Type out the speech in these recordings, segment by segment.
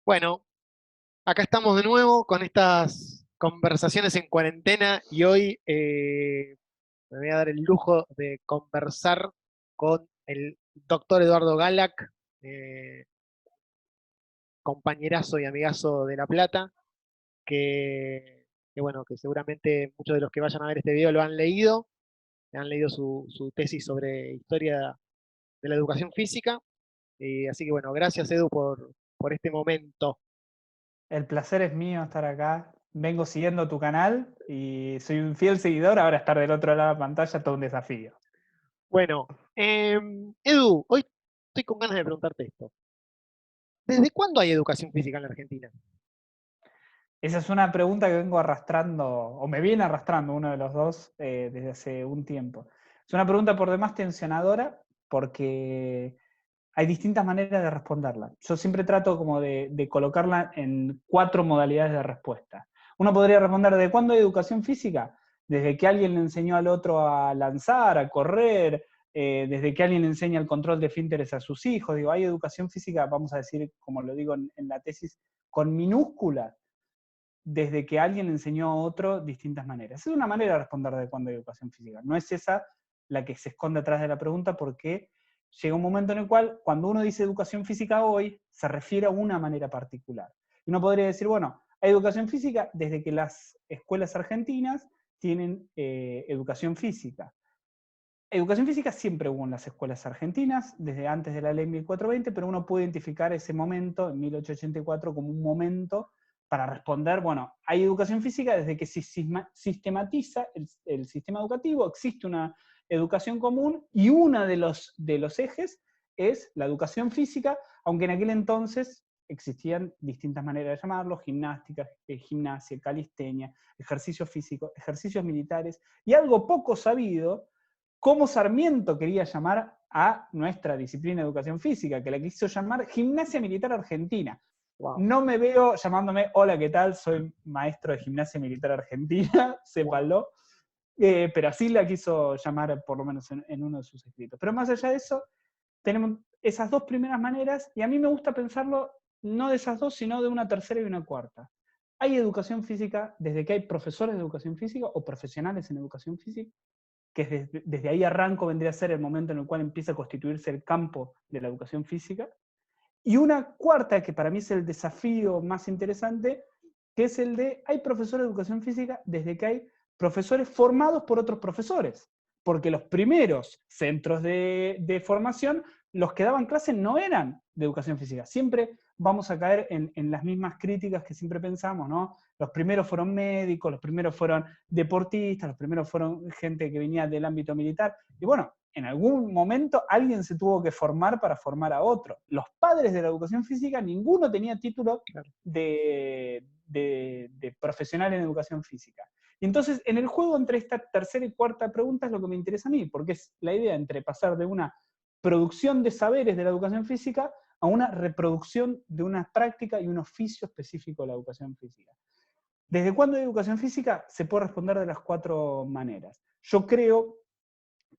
Bueno, acá estamos de nuevo con estas conversaciones en cuarentena y hoy me voy a dar el lujo de conversar con el doctor Eduardo Galac, eh, compañerazo y amigazo de La Plata, que bueno, que seguramente muchos de los que vayan a ver este video lo han leído su tesis sobre historia de la educación física. Y así que bueno, gracias Edu por este momento. El placer es mío estar acá. Vengo siguiendo tu canal y soy un fiel seguidor. Ahora estar del otro lado de la pantalla, todo un desafío. Bueno, Edu, hoy estoy con ganas de preguntarte esto. ¿Desde cuándo hay educación física en la Argentina? Esa es una pregunta que vengo arrastrando, o me viene arrastrando uno de los dos desde hace un tiempo. Es una pregunta por demás tensionadora porque hay distintas maneras de responderla. Yo siempre trato como de colocarla en 4 modalidades de respuesta. Uno podría responder, ¿de cuándo hay educación física? Desde que alguien le enseñó al otro a lanzar, a correr, desde que alguien le enseña el control de esfínteres a sus hijos. Digo, hay educación física, vamos a decir, como lo digo en la tesis, con minúsculas, desde que alguien enseñó a otro distintas maneras. Es una manera de responder de cuándo hay educación física. No es esa la que se esconde atrás de la pregunta, porque llega un momento en el cual, cuando uno dice educación física hoy, se refiere a una manera particular. Y uno podría decir, bueno, hay educación física desde que las escuelas argentinas tienen educación física. Educación física siempre hubo en las escuelas argentinas, desde antes de la ley 1420, pero uno puede identificar ese momento, en 1884, como un momento para responder, bueno, hay educación física desde que se sistematiza el sistema educativo, existe una educación común y uno de los ejes es la educación física, aunque en aquel entonces existían distintas maneras de llamarlo: gimnástica, gimnasia, calistenia, ejercicios físicos, ejercicios militares, y algo poco sabido, cómo Sarmiento quería llamar a nuestra disciplina de educación física, que la quiso llamar Gimnasia Militar Argentina. Wow, No me veo llamándome, hola, ¿qué tal? Soy maestro de Gimnasia Militar Argentina, wow. sépanlo. Pero así la quiso llamar, por lo menos en uno de sus escritos. Pero más allá de eso, tenemos esas dos primeras maneras, y a mí me gusta pensarlo no de esas dos, sino de una tercera y una cuarta. Hay educación física desde que hay profesores de educación física o profesionales en educación física, que desde ahí arranco vendría a ser el momento en el cual empieza a constituirse el campo de la educación física. Y una cuarta, que para mí es el desafío más interesante, que es el de, hay profesores de educación física desde que hay profesores formados por otros profesores, porque los primeros centros de formación, los que daban clases no eran de educación física. Siempre vamos a caer en las mismas críticas que siempre pensamos, ¿no? Los primeros fueron médicos, los primeros fueron deportistas, los primeros fueron gente que venía del ámbito militar. Y bueno, en algún momento alguien se tuvo que formar para formar a otro. Los padres de la educación física, ninguno tenía título Claro. de profesional en educación física. Y entonces, en el juego entre esta tercera y cuarta pregunta es lo que me interesa a mí, porque es la idea entre pasar de una producción de saberes de la educación física a una reproducción de una práctica y un oficio específico de la educación física. ¿Desde cuándo hay educación física? Se puede responder de las 4 maneras. Yo creo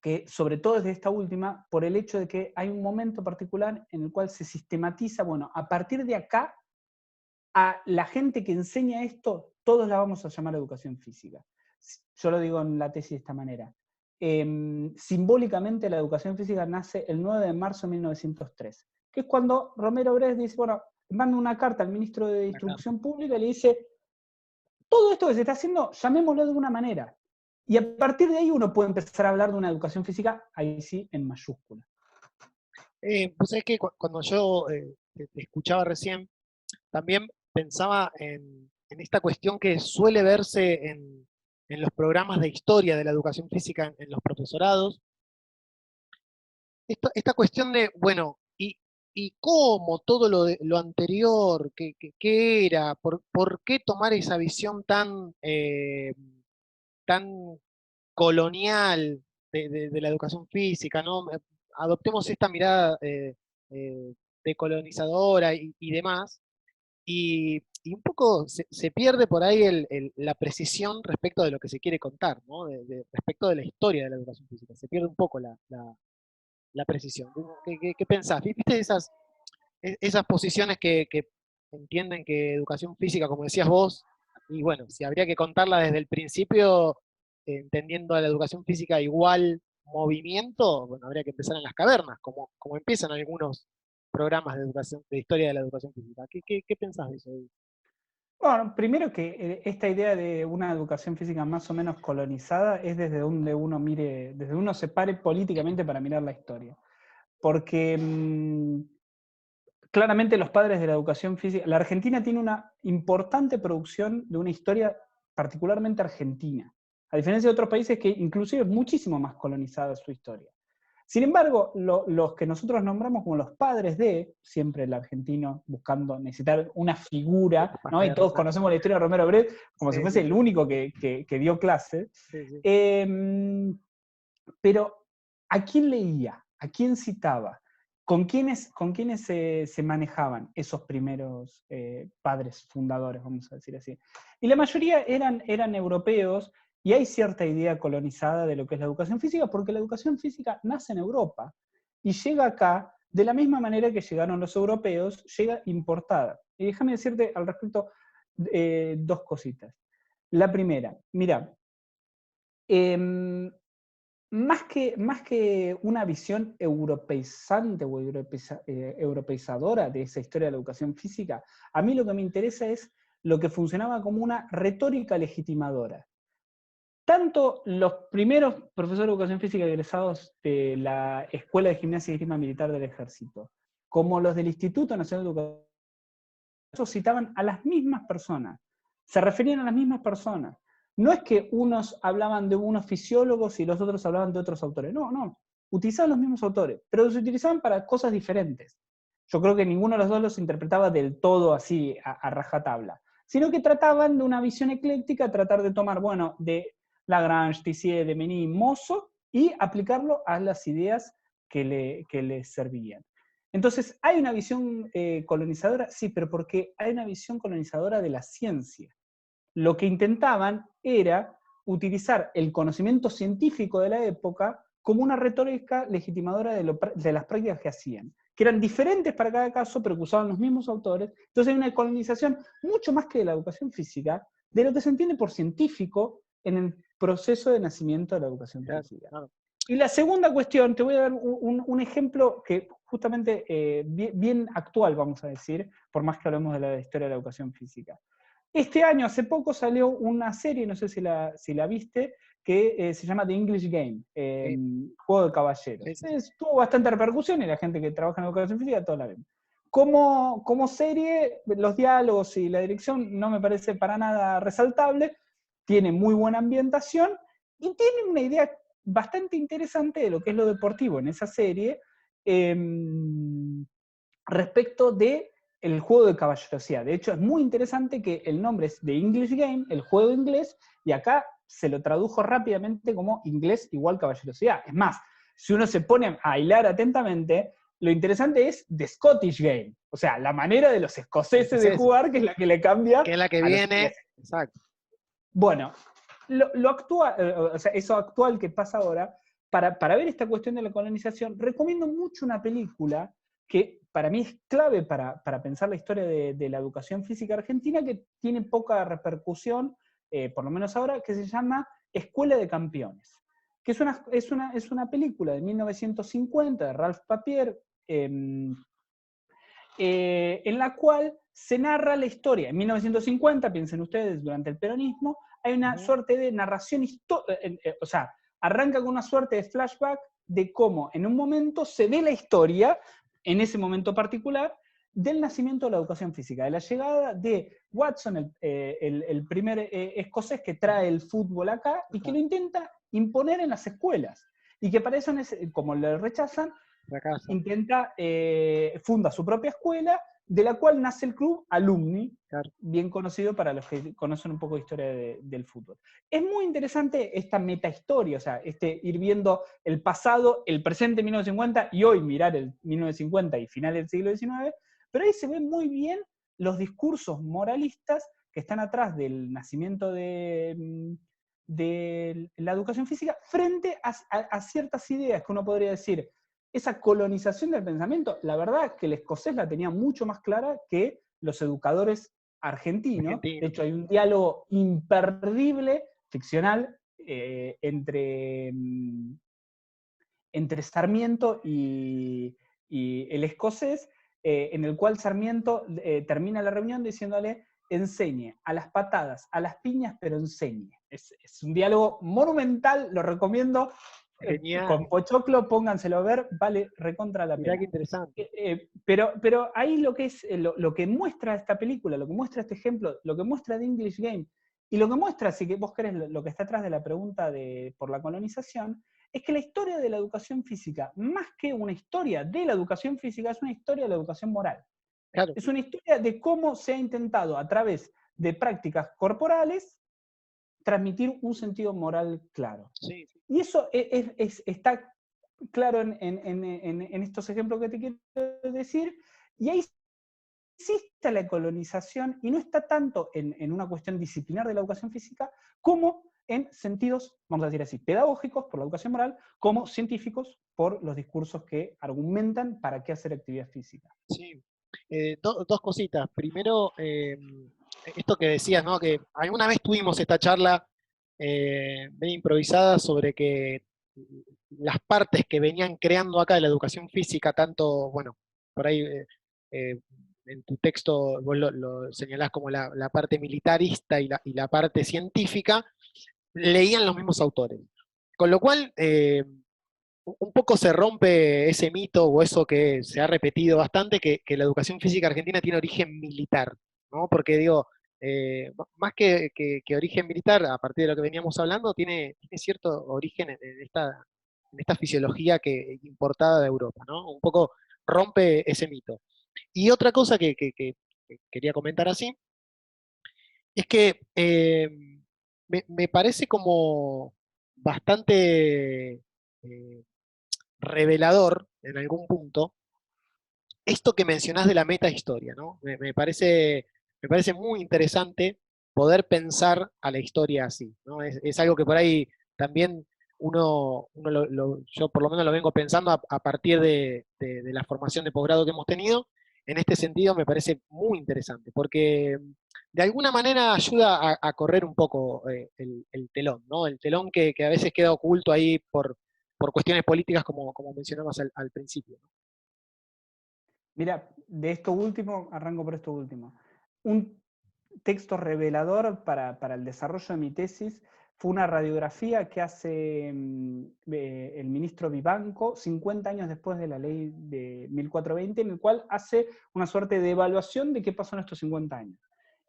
que, sobre todo desde esta última, por el hecho de que hay un momento particular en el cual se sistematiza, bueno, a partir de acá, a la gente que enseña esto, todos la vamos a llamar educación física. Yo lo digo en la tesis de esta manera. Simbólicamente, la educación física nace el 9 de marzo de 1903, que es cuando Romero Brest dice, bueno, manda una carta al ministro de La carta. Instrucción Pública y le dice, todo esto que se está haciendo, llamémoslo de una manera. Y a partir de ahí uno puede empezar a hablar de una educación física, ahí sí, en mayúscula. Pues es que cuando yo te escuchaba recién, también pensaba en esta cuestión que suele verse en los programas de historia de la educación física en los profesorados. Esta cuestión de, bueno, y cómo todo lo anterior, qué era, por qué tomar esa visión tan colonial de la educación física, ¿no? Adoptemos esta mirada eh, decolonizadora y demás, y un poco se pierde por ahí la precisión respecto de lo que se quiere contar, ¿no? Respecto de la historia de la educación física, se pierde un poco la precisión. ¿Qué pensás? ¿Viste esas posiciones que entienden que educación física, como decías vos, y bueno, si habría que contarla desde el principio, entendiendo a la educación física igual movimiento, bueno, habría que empezar en las cavernas, como empiezan algunos programas de educación, de historia de la educación física. ¿Qué pensás de eso? Bueno, primero que esta idea de una educación física más o menos colonizada es desde donde uno mire, desde uno se pare políticamente para mirar la historia. Porque claramente los padres de la educación física, la Argentina tiene una importante producción de una historia particularmente argentina, a diferencia de otros países que inclusive es muchísimo más colonizada su historia. Sin embargo, los que nosotros nombramos como los padres de, siempre el argentino buscando necesitar una figura, ¿no? Y todos conocemos la historia de Romero Brett como si Sí, fuese sí, el sí, único que dio clase. sí, sí. Pero, ¿a quién leía? ¿A quién citaba? ¿Con quiénes se manejaban esos primeros padres fundadores, vamos a decir así? Y la mayoría eran europeos, y hay cierta idea colonizada de lo que es la educación física, porque la educación física nace en Europa y llega acá de la misma manera que llegaron los europeos, llega importada. Y déjame decirte al respecto dos cositas. La primera, mira, más que una visión europeizante o europeizadora de esa historia de la educación física, a mí lo que me interesa es lo que funcionaba como una retórica legitimadora. Tanto los primeros profesores de educación física egresados de la Escuela de Gimnasia y Esgrima Militar del Ejército, como los del Instituto Nacional de Educación, citaban a las mismas personas, se referían a las mismas personas. No es que unos hablaban de unos fisiólogos y los otros hablaban de otros autores, no, utilizaban los mismos autores, pero se utilizaban para cosas diferentes. Yo creo que ninguno de los dos los interpretaba del todo así, a rajatabla, sino que trataban de una visión ecléctica, tratar de tomar, bueno, de Lagrange, Tissier, de Menis, Mozo, y aplicarlo a las ideas que les servían. Entonces, ¿hay una visión colonizadora? Sí, pero porque hay una visión colonizadora de la ciencia. Lo que intentaban era utilizar el conocimiento científico de la época como una retórica legitimadora de las prácticas que hacían, que eran diferentes para cada caso, pero que usaban los mismos autores. Entonces hay una colonización mucho más que de la educación física, de lo que se entiende por científico en el proceso de nacimiento de la educación Claro, física. claro. Y la segunda cuestión, te voy a dar un ejemplo que justamente bien actual, vamos a decir, por más que hablemos de la historia de la educación física. Este año, hace poco, salió una serie, no sé si la viste, que se llama The English Game, Sí, Juego de sí, Caballeros. sí, sí. Tuvo bastante repercusión y la gente que trabaja en educación física toda la vemos. Como serie, los diálogos y la dirección no me parece para nada resaltable, tiene muy buena ambientación y tiene una idea bastante interesante de lo que es lo deportivo en esa serie, eh, respecto de el juego de caballerosidad. De hecho, es muy interesante que el nombre es The English Game, el juego inglés, y acá se lo tradujo rápidamente como inglés igual caballerosidad. Es más, si uno se pone a hilar atentamente, lo interesante es The Scottish Game, o sea, la manera de los escoceses de Entonces, jugar, que es la que le cambia que es la que a los viene, ingleses. exacto. Bueno, lo actual, o sea, eso actual que pasa ahora, para ver esta cuestión de la colonización, recomiendo mucho una película que para mí es clave para pensar la historia de la educación física argentina, que tiene poca repercusión, por lo menos ahora, que se llama Escuela de Campeones, que es una película de 1950 de Ralph Papier, en la cual se narra la historia. En 1950, piensen ustedes, durante el peronismo, hay una Ujú. suerte de narración histórica, o sea, arranca con una suerte de flashback de cómo en un momento se ve la historia, en ese momento particular, del nacimiento de la educación física, de la llegada de Watson, el primer escocés que trae el fútbol acá y que Acá, lo intenta imponer en las escuelas. Y que para eso, como le rechazan, fracasa. funda su propia escuela, de la cual nace el club Alumni, Claro. bien conocido para los que conocen un poco de historia del fútbol. Es muy interesante esta metahistoria, o sea, ir viendo el pasado, el presente 1950 y hoy mirar el 1950 y final del siglo XIX, pero ahí se ven muy bien los discursos moralistas que están atrás del nacimiento de la educación física frente a ciertas ideas que uno podría decir, esa colonización del pensamiento, la verdad es que el escocés la tenía mucho más clara que los educadores argentinos. De Argentino. hecho, hay un diálogo imperdible, ficcional, entre Sarmiento y el escocés, en el cual Sarmiento termina la reunión diciéndole: enseñe a las patadas, a las piñas, pero enseñe. Es un diálogo monumental, lo recomiendo. Genial. Con Pochoclo, pónganselo a ver, vale recontra la Mirá pena. qué interesante. Pero ahí lo que es lo que muestra esta película, lo que muestra este ejemplo, lo que muestra The English Game, y lo que muestra, si que vos querés, lo que está atrás de la pregunta por la colonización, es que la historia de la educación física, más que una historia de la educación física, es una historia de la educación moral. Claro. Es una historia de cómo se ha intentado, a través de prácticas corporales, transmitir un sentido moral claro. Sí. Y eso está claro en estos ejemplos que te quiero decir, y ahí existe la colonización, y no está tanto en una cuestión disciplinar de la educación física, como en sentidos, vamos a decir así, pedagógicos por la educación moral, como científicos por los discursos que argumentan para qué hacer actividad física. Sí. Dos cositas. Primero, esto que decías, ¿no? Que alguna vez tuvimos esta charla medio improvisada sobre que las partes que venían creando acá de la educación física, tanto, bueno, por ahí eh, en tu texto vos lo señalás como la parte militarista y la parte científica, leían los mismos autores. Con lo cual, un poco se rompe ese mito o eso que se ha repetido bastante, que la educación física argentina tiene origen militar, ¿no? Porque digo, más que origen militar, a partir de lo que veníamos hablando, tiene cierto origen en esta fisiología importada de Europa, ¿no? Un poco rompe ese mito. Y otra cosa que quería comentar así, es que me parece como bastante revelador en algún punto esto que mencionás de la meta historia, ¿no? Me parece muy interesante poder pensar a la historia así, ¿no? Es algo que por ahí también yo por lo menos lo vengo pensando a partir de la formación de posgrado que hemos tenido. En este sentido me parece muy interesante, porque de alguna manera ayuda a correr un poco el telón, ¿no? El telón que a veces queda oculto ahí por cuestiones políticas, como mencionamos al principio, ¿no? Mira, de esto último, arranco por esto último. Un texto revelador para el desarrollo de mi tesis fue una radiografía que hace el ministro Vivanco 50 años después de la ley de 1420, en el cual hace una suerte de evaluación de qué pasó en estos 50 años.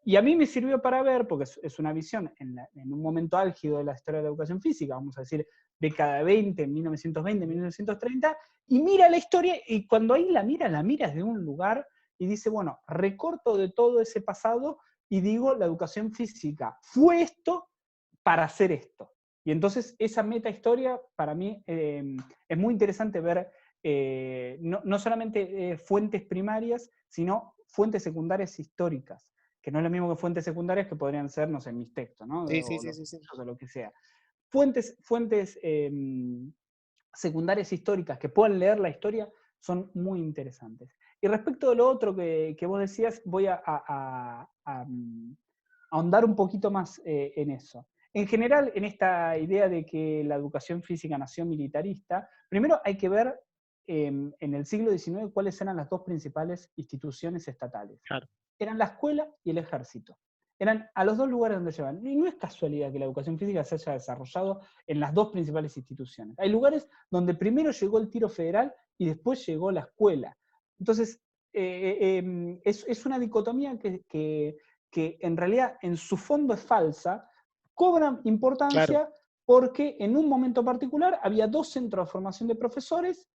Y a mí me sirvió para ver, porque es una visión en un momento álgido de la historia de la educación física, vamos a decir, década 20, 1920, 1930, y mira la historia, y cuando ahí la miras de un lugar y dice, bueno, recorto de todo ese pasado y digo, la educación física fue esto para hacer esto. Y entonces esa meta historia para mí es muy interesante ver no solamente fuentes primarias, sino fuentes secundarias históricas, que no es lo mismo que fuentes secundarias que podrían ser, no sé, mis textos, ¿no? Sí, sí, O sí, los sí, sí. o lo que sea. Fuentes secundarias históricas que puedan leer la historia son muy interesantes. Y respecto de lo otro que vos decías, voy a ahondar un poquito más en eso. En general, en esta idea de que la educación física nació militarista, primero hay que ver en el siglo XIX cuáles eran las dos principales instituciones estatales. Claro. Eran la escuela y el ejército. Eran a los dos lugares donde llevan. Y no es casualidad que la educación física se haya desarrollado en las dos principales instituciones. Hay lugares donde primero llegó el tiro federal y después llegó la escuela. Entonces, es una dicotomía que en realidad en su fondo es falsa, cobra importancia Claro. porque en un momento particular había dos centros de formación de profesores,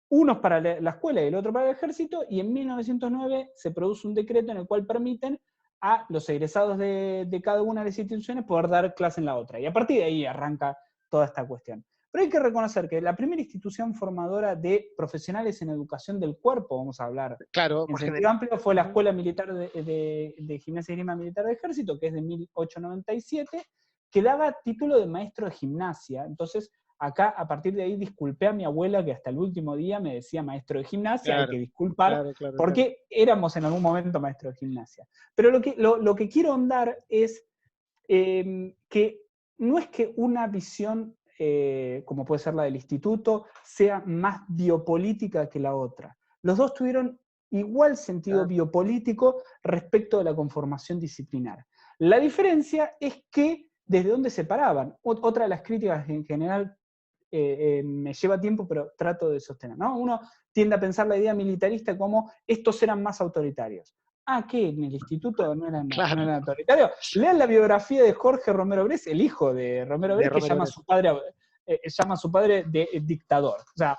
unos para la escuela y el otro para el ejército, y en 1909 se produce un decreto en el cual permiten a los egresados de cada una de las instituciones poder dar clase en la otra. Y a partir de ahí arranca toda esta cuestión. Pero hay que reconocer que la primera institución formadora de profesionales en educación del cuerpo, vamos a hablar Claro, en más sentido general. amplio, fue la Escuela Militar de Gimnasia y Esgrima Militar de Ejército, que es de 1897, que daba título de maestro de gimnasia. Entonces, acá a partir de ahí disculpé a mi abuela que hasta el último día me decía maestro de gimnasia, hay Claro, que disculpar, claro, claro, claro. porque éramos en algún momento maestro de gimnasia. Pero lo que quiero ahondar es que no es que una visión, como puede ser la del instituto, sea más biopolítica que la otra. Los dos tuvieron igual sentido Claro. biopolítico respecto de la conformación disciplinar. La diferencia es que desde dónde se paraban. Otra de las críticas en general me lleva tiempo, pero trato de sostener, ¿no? Uno tiende a pensar la idea militarista como estos eran más autoritarios. Ah, ¿qué? ¿En el instituto no Claro, eran autoritarios? Lean la biografía de Jorge Romero Brest, el hijo de Romero de Brest, que Romero llama Brest. a su padre de dictador. O sea,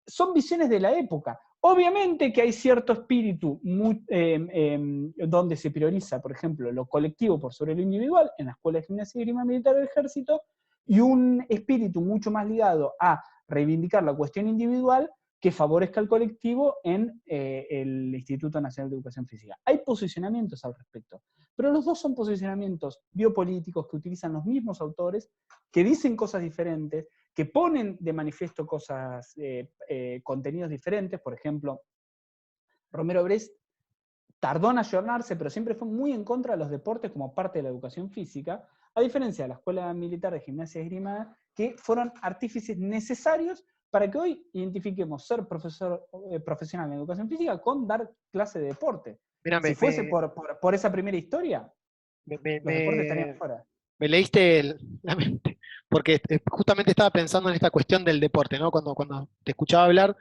son visiones de la época. Obviamente que hay cierto espíritu donde se prioriza, por ejemplo, lo colectivo por sobre lo individual, en la Escuela de Gimnasia y Esgrima Militar del Ejército, y un espíritu mucho más ligado a reivindicar la cuestión individual que favorezca al colectivo en el Instituto Nacional de Educación Física. Hay posicionamientos al respecto, pero los dos son posicionamientos biopolíticos que utilizan los mismos autores, que dicen cosas diferentes, que ponen de manifiesto cosas, contenidos diferentes. Por ejemplo, Romero Brest tardó en ayornarse, pero siempre fue muy en contra de los deportes como parte de la educación física, a diferencia de la Escuela Militar de Gimnasia y Esgrima, que fueron artífices necesarios para que hoy identifiquemos ser profesor profesional en educación física con dar clase de deporte. Mira, Si fuese por esa primera historia, me, me- los deportes estarían me- fuera. me leíste la mente, porque justamente estaba pensando en esta cuestión del deporte, ¿no? Cuando te escuchaba hablar,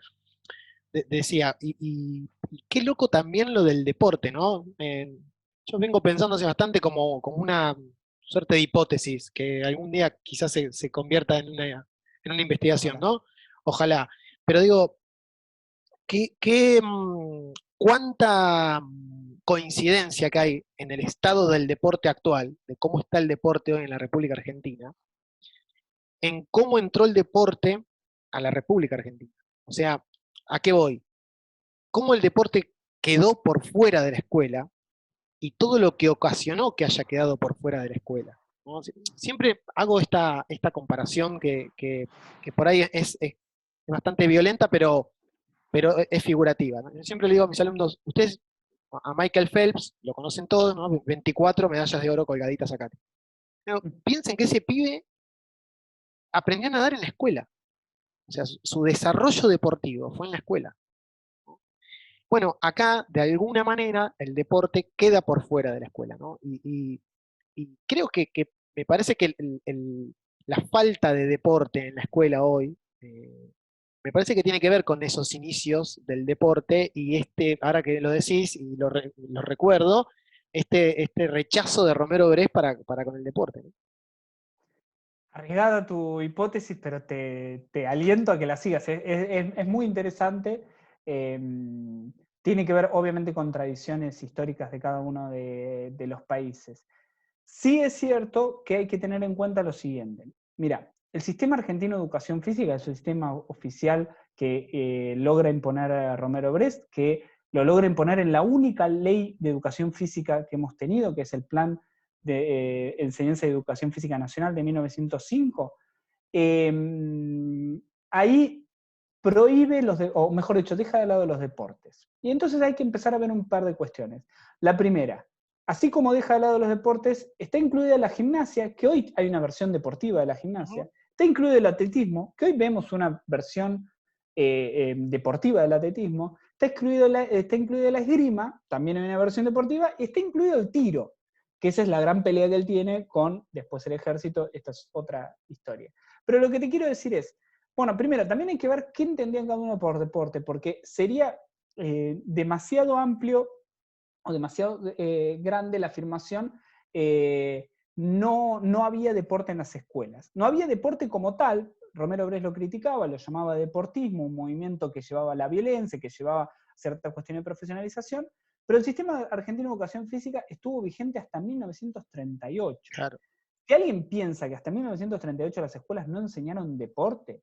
decía, y qué loco también lo del deporte, ¿no? Yo vengo pensando hace bastante como una suerte de hipótesis, que algún día quizás se convierta en una investigación, Ojalá. ¿no? Ojalá. Pero digo, cuánta coincidencia que hay en el estado del deporte actual, de cómo está el deporte hoy en la República Argentina, en cómo entró el deporte a la República Argentina. O sea, ¿a qué voy? Cómo el deporte quedó por fuera de la escuela y todo lo que ocasionó que haya quedado por fuera de la escuela, ¿no? Siempre hago esta comparación que por ahí es bastante violenta, pero es figurativa, ¿no? Yo siempre le digo a mis alumnos, ustedes a Michael Phelps lo conocen todos, ¿no? 24 medallas de oro colgaditas acá. Pero piensen que ese pibe aprendió a nadar en la escuela. O sea, su desarrollo deportivo fue en la escuela. Bueno, acá, de alguna manera, el deporte queda por fuera de la escuela, ¿no? Y creo que me parece que la falta de deporte en la escuela hoy, me parece que tiene que ver con esos inicios del deporte y ahora que lo decís y lo recuerdo, este rechazo de Romero Brest para con el deporte, ¿no? Arriesgada tu hipótesis, pero te aliento a que la sigas. Es muy interesante. eh, Tiene que ver, obviamente, con tradiciones históricas de cada uno de los países. Sí es cierto que hay que tener en cuenta lo siguiente. Mira, el sistema argentino de educación física es el sistema oficial que logra imponer a Romero Brest, que lo logra imponer en la única ley de educación física que hemos tenido, que es el Plan de Enseñanza y Educación Física Nacional de 1905. Ahí prohíbe o mejor dicho, deja de lado los deportes. Y entonces hay que empezar a ver un par de cuestiones. La primera, así como deja de lado los deportes, está incluida la gimnasia, que hoy hay una versión deportiva de la Ujú. gimnasia, está incluido el atletismo, que hoy vemos una versión deportiva del atletismo, está incluida la esgrima, también hay una versión deportiva, y está incluido el tiro, que esa es la gran pelea que él tiene con después el ejército, esta es otra historia. Pero lo que te quiero decir es, bueno, primero, también hay que ver qué entendían cada uno por deporte, porque sería demasiado amplio o demasiado grande la afirmación, no había deporte en las escuelas. No había deporte como tal, Romero Brest lo criticaba, lo llamaba deportismo, un movimiento que llevaba a la violencia, que llevaba cierta cuestión de profesionalización, pero el sistema argentino de educación física estuvo vigente hasta 1938. Claro. Si alguien piensa que hasta 1938 las escuelas no enseñaron deporte,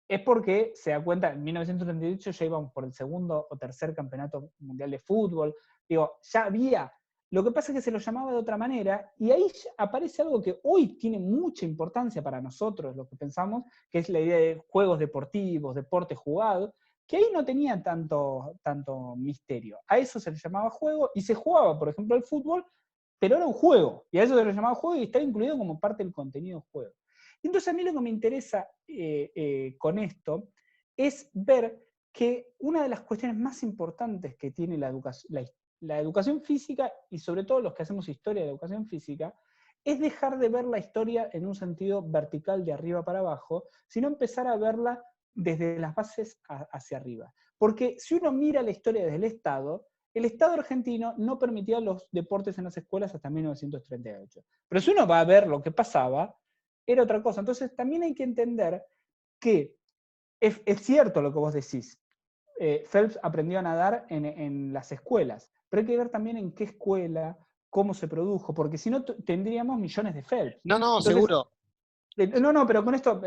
es porque se da cuenta, en 1938 ya íbamos por el segundo o tercer campeonato mundial de fútbol, digo, ya había Lo que pasa es que se lo llamaba de otra manera, y ahí aparece algo que hoy tiene mucha importancia para nosotros, lo que pensamos, que es la idea de juegos deportivos, deporte jugado, que ahí no tenía tanto misterio. A eso se le llamaba juego, y se jugaba, por ejemplo, el fútbol, pero era un juego, y a eso se le llamaba juego y estaba incluido como parte del contenido del juego. Entonces a mí lo que me interesa con esto es ver que una de las cuestiones más importantes que tiene la educación física, y sobre todo los que hacemos historia de la educación física, es dejar de ver la historia en un sentido vertical de arriba para abajo, sino empezar a verla desde las bases hacia arriba. Porque si uno mira la historia desde el Estado argentino no permitía los deportes en las escuelas hasta 1938. Pero si uno va a ver lo que pasaba, era otra cosa. Entonces también hay que entender que es cierto lo que vos decís. Phelps aprendió a nadar en las escuelas, pero hay que ver también en qué escuela, cómo se produjo, porque si no tendríamos millones de Phelps. No, no, Entonces, seguro. no, pero con esto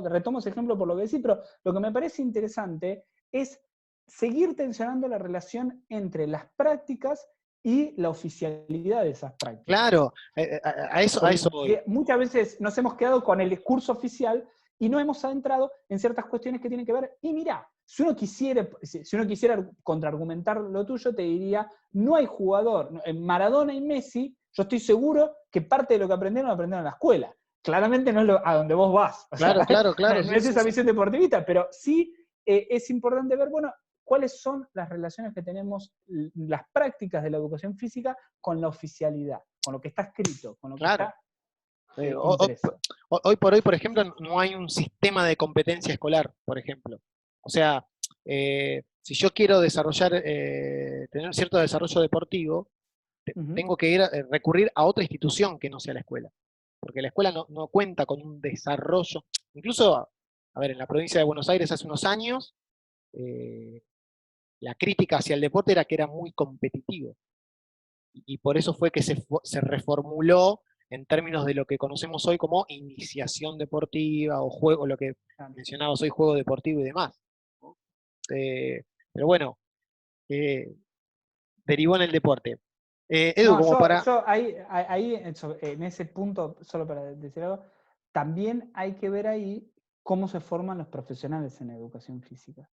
retomo ese ejemplo por lo que decís, pero lo que me parece interesante es seguir tensionando la relación entre las prácticas y la oficialidad de esas prácticas. Claro, a eso voy. Porque muchas veces nos hemos quedado con el discurso oficial y no hemos adentrado en ciertas cuestiones que tienen que ver. Y mirá, si uno quisiera contraargumentar lo tuyo, te diría, no hay jugador, en Maradona y Messi, yo estoy seguro que parte de lo que aprendieron en la escuela. Claramente no es a donde vos vas. O sea, Claro, claro, claro, no sí, es sí, esa sí. visión deportivista, pero sí es importante ver, bueno, cuáles son las relaciones que tenemos, las prácticas de la educación física con la oficialidad, con lo que está escrito, con lo que Claro. está Hoy impreso. hoy por hoy, por ejemplo, no hay un sistema de competencia escolar, por ejemplo. O sea, si yo quiero desarrollar, tener un cierto desarrollo deportivo, Ujú. tengo que recurrir a otra institución que no sea la escuela. Porque la escuela no cuenta con un desarrollo. Incluso, a ver, en la provincia de Buenos Aires hace unos años, eh, la crítica hacia el deporte era que era muy competitivo. Y por eso fue que se reformuló en términos de lo que conocemos hoy como iniciación deportiva o juego, lo que Claro. mencionabas hoy, juego deportivo y demás, ¿no? Pero bueno, eh, derivó en el deporte. Edu, No, como para... yo ahí en ese punto, solo para decir algo, también hay que ver ahí cómo se forman los profesionales en educación física.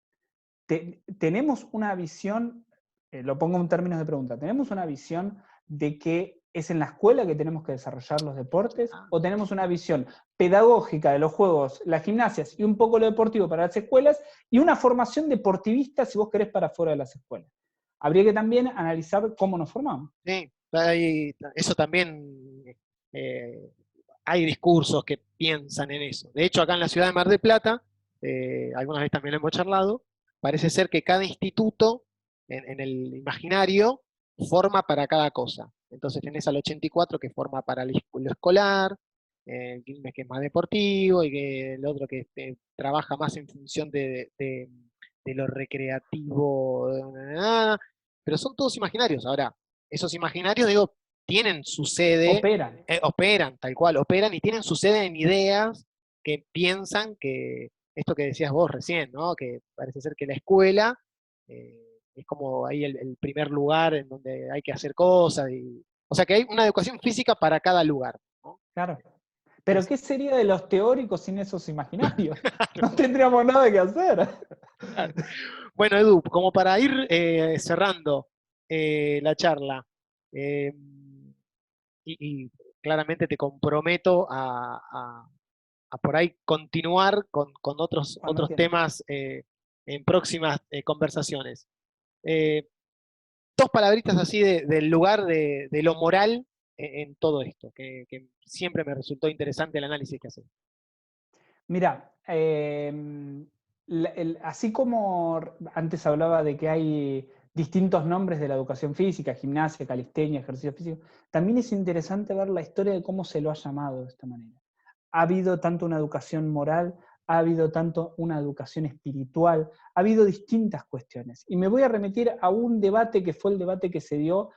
Tenemos una visión, lo pongo en términos de pregunta, ¿tenemos una visión de que es en la escuela que tenemos que desarrollar los deportes? Ah, ¿O tenemos una visión pedagógica de los juegos, las gimnasias y un poco lo deportivo para las escuelas y una formación deportivista, si vos querés, para fuera de las escuelas? Habría que también analizar cómo nos formamos. sí, eso también, eh, hay discursos que piensan en eso. De hecho, acá en la ciudad de Mar del Plata, algunas veces también lo hemos charlado, parece ser que cada instituto en el imaginario forma para cada cosa. Entonces tenés al 84 que forma para lo escolar, Quilmes que es más deportivo, y que el otro que trabaja más en función de lo recreativo, pero son todos imaginarios. Ahora, esos imaginarios, digo, tienen su sede, Operan. operan, tal cual, operan y tienen su sede en ideas que piensan que, esto que decías vos recién, ¿no? Que parece ser que la escuela es como ahí el primer lugar en donde hay que hacer cosas, o sea que hay una educación física para cada lugar, ¿no? Claro. Pero Es- ¿qué sería de los teóricos sin esos imaginarios? No tendríamos nada que hacer. claro. Bueno, Edu, como para ir cerrando la charla, eh, y claramente te comprometo a por ahí continuar con Cuando otros quieras. temas en próximas conversaciones. Eh, Dos palabritas así del lugar de lo moral en todo esto, que siempre me resultó interesante el análisis que haces. Mira, así como antes hablaba de que hay distintos nombres de la educación física, gimnasia, calistenia, ejercicio físico, también es interesante ver la historia de cómo se lo ha llamado de esta manera. Ha habido tanto una educación moral, ha habido tanto una educación espiritual, ha habido distintas cuestiones. Y me voy a remitir a un debate que fue el debate que se dio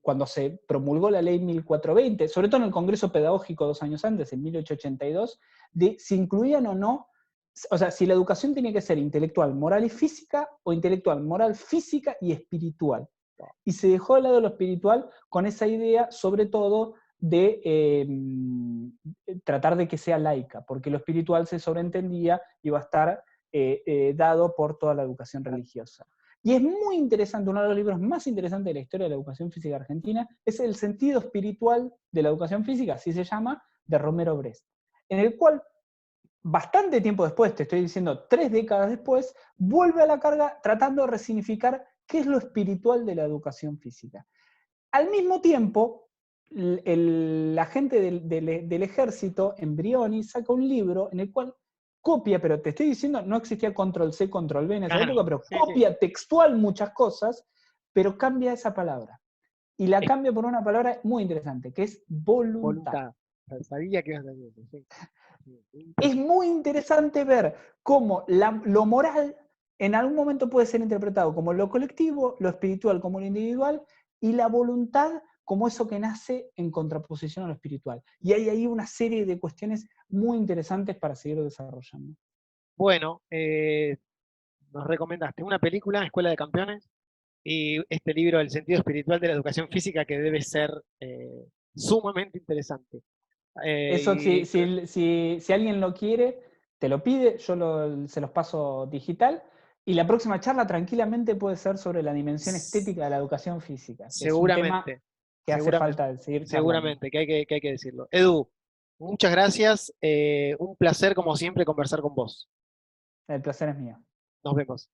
cuando se promulgó la ley 1420, sobre todo en el Congreso Pedagógico 2 años antes, en 1882, de si incluían o no o sea, si la educación tenía que ser intelectual, moral y física, o intelectual, moral, física y espiritual. Y se dejó de lado lo espiritual con esa idea, sobre todo, de tratar de que sea laica, porque lo espiritual se sobreentendía y va a estar dado por toda la educación religiosa. Y es muy interesante, uno de los libros más interesantes de la historia de la educación física argentina es El sentido espiritual de la educación física, así se llama, de Romero Brest, en el cual bastante tiempo después, te estoy diciendo 3 décadas después, vuelve a la carga tratando de resignificar qué es lo espiritual de la educación física. Al mismo tiempo, la gente del ejército, Embrioni, saca un libro en el cual copia, pero te estoy diciendo, no existía control C, control V en esa Claro, época, pero sí, sí. copia textual muchas cosas, pero cambia esa palabra. Y la Es cambia por una palabra muy interesante, que es voluntad. voluntad. Sabía que ibas a decir eso, sí. Sí, Es impresionante. muy interesante ver cómo lo moral en algún momento puede ser interpretado como lo colectivo, lo espiritual como lo individual, y la voluntad como eso que nace en contraposición a lo espiritual. Y hay ahí una serie de cuestiones muy interesantes para seguir desarrollando. Bueno, nos recomendaste una película, Escuela de Campeones, y este libro, El sentido espiritual de la educación física, que debe ser sumamente interesante. Eso, Y si alguien lo quiere, te lo pide, se los paso digital. Y la próxima charla tranquilamente puede ser sobre la dimensión estética de la educación física, que es un tema seguramente, que hace seguramente, falta seguir charlando. seguramente, que hay que decirlo. Edu, muchas gracias. Un placer, como siempre, conversar con vos. El placer es mío. Nos vemos.